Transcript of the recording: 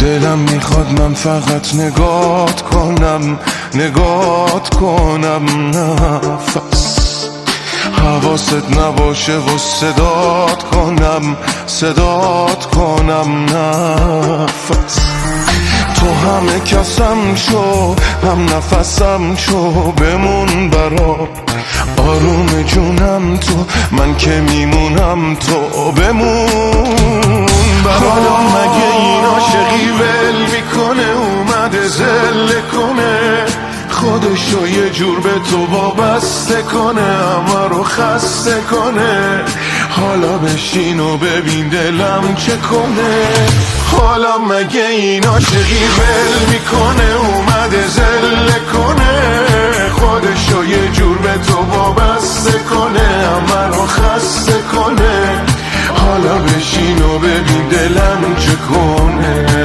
دلم میخواد من فقط نگات کنم نفس حواست نباشه و صدات کنم نفس تو همه کسم شو هم نفسم شو بمون برام آروم جونم تو من که میمونم تو بمون برام حالا مگه این عاشقی ول میکنه اومده زله کنه خودشو یه جور به تو وابسته کنه همه رو خسته کنه حالا بشین و ببین دلم چه کنه حالا مگه این عاشقی ول میکنه اومده زله کنه خودشو یه جور به تو وابسته کنه همه رو خسته کنه حالا بشین و ببین دلم چه کنه